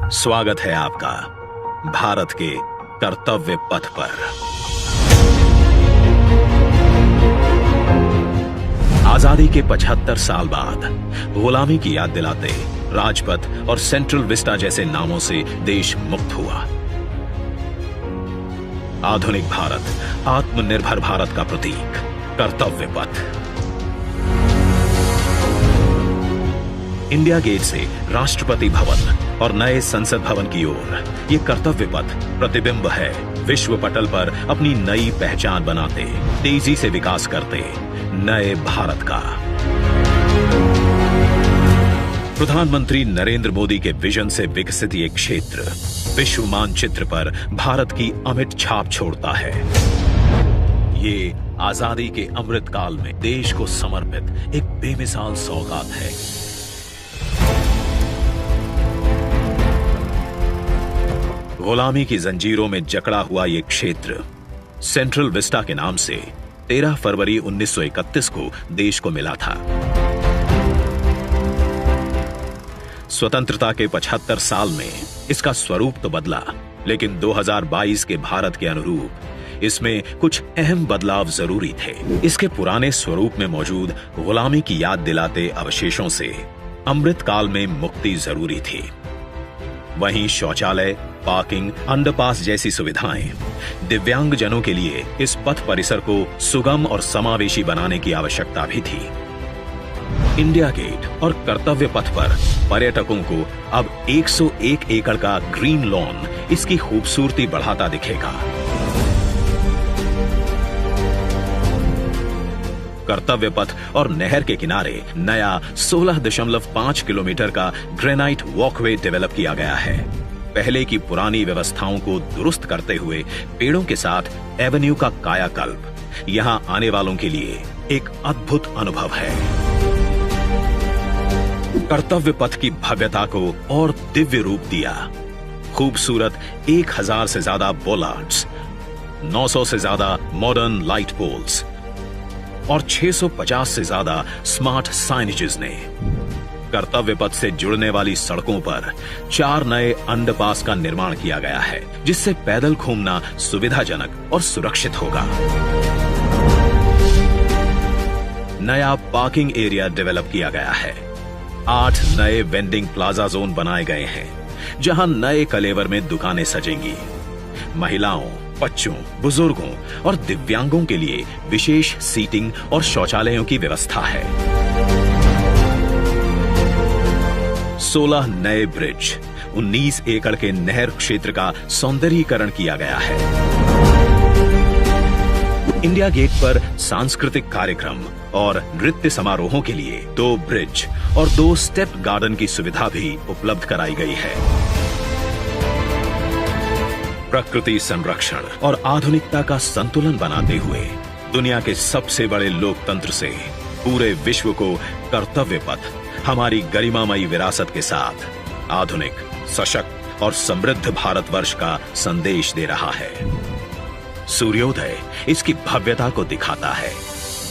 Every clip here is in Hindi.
स्वागत है आपका भारत के कर्तव्य पथ पर। आजादी के 75 साल बाद गुलामी की याद दिलाते राजपथ और सेंट्रल विस्टा जैसे नामों से देश मुक्त हुआ। आधुनिक भारत, आत्मनिर्भर भारत का प्रतीक कर्तव्य पथ। इंडिया गेट से राष्ट्रपति भवन और नए संसद भवन की ओर ये कर्तव्य पथ प्रतिबिंब है विश्व पटल पर अपनी नई पहचान बनाते, तेजी से विकास करते नए भारत का। प्रधानमंत्री नरेंद्र मोदी के विजन से विकसित ये क्षेत्र विश्व मानचित्र पर भारत की अमिट छाप छोड़ता है। ये आजादी के अमृत काल में देश को समर्पित एक बेमिसाल सौगात है। गुलामी की जंजीरों में जकड़ा हुआ यह क्षेत्र सेंट्रल विस्टा के नाम से 13 फरवरी 1931 को देश को मिला था। स्वतंत्रता के 75 साल में इसका स्वरूप तो बदला, लेकिन 2022 के भारत के अनुरूप इसमें कुछ अहम बदलाव जरूरी थे। इसके पुराने स्वरूप में मौजूद गुलामी की याद दिलाते अवशेषों से अमृत काल में मुक्ति जरूरी थी। वहीं शौचालय, पार्किंग, अंडरपास जैसी सुविधाएं, दिव्यांग जनों के लिए इस पथ परिसर को सुगम और समावेशी बनाने की आवश्यकता भी थी। इंडिया गेट और कर्तव्य पथ पर पर्यटकों को अब 101 एकड़ का ग्रीन लॉन इसकी खूबसूरती बढ़ाता दिखेगा। कर्तव्य पथ और नहर के किनारे नया 16.5 किलोमीटर का ग्रेनाइट वॉकवे डेवलप किया गया है। पहले की पुरानी व्यवस्थाओं को दुरुस्त करते हुए पेड़ों के साथ एवेन्यू का कायाकल्प यहां आने वालों के लिए एक अद्भुत अनुभव है। कर्तव्य पथ की भव्यता को और दिव्य रूप दिया। खूबसूरत 1000 से ज्यादा बोलार्ड्स, 900 से ज्यादा मॉडर्न लाइट पोल्स और 650 से ज्यादा स्मार्ट साइनेजेस ने कर्तव्य पथ से जुड़ने वाली सड़कों पर 4 नए अंडरपास का निर्माण किया गया है, जिससे पैदल घूमना सुविधाजनक और सुरक्षित होगा। नया पार्किंग एरिया डेवलप किया गया है। 8 नए वेंडिंग प्लाजा जोन बनाए गए हैं, जहां नए कलेवर में दुकानें सजेंगी। महिलाओं, बच्चों, बुजुर्गों और दिव्यांगों के लिए विशेष सीटिंग और शौचालयों की व्यवस्था है। 16 नए ब्रिज, 19 एकड़ के नहर क्षेत्र का सौंदर्यीकरण किया गया है। इंडिया गेट पर सांस्कृतिक कार्यक्रम और नृत्य समारोहों के लिए 2 ब्रिज और 2 स्टेप गार्डन की सुविधा भी उपलब्ध कराई गई है। प्रकृति संरक्षण और आधुनिकता का संतुलन बनाते हुए दुनिया के सबसे बड़े लोकतंत्र से पूरे विश्व को कर्तव्य पथ हमारी गरिमामयी विरासत के साथ आधुनिक, सशक्त और समृद्ध भारतवर्ष का संदेश दे रहा है। सूर्योदय इसकी भव्यता को दिखाता है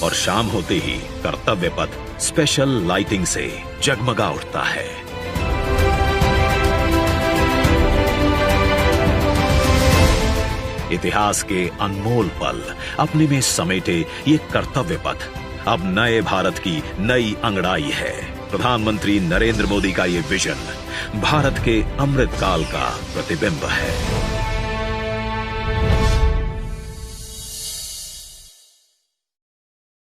और शाम होते ही कर्तव्य पथ स्पेशल लाइटिंग से जगमगा उठता है। इतिहास के अनमोल पल अपने में समेटे ये कर्तव्य पथ अब नए भारत की नई अंगड़ाई है। प्रधानमंत्री नरेंद्र मोदी का ये विजन भारत के अमृत काल का प्रतिबिंब है।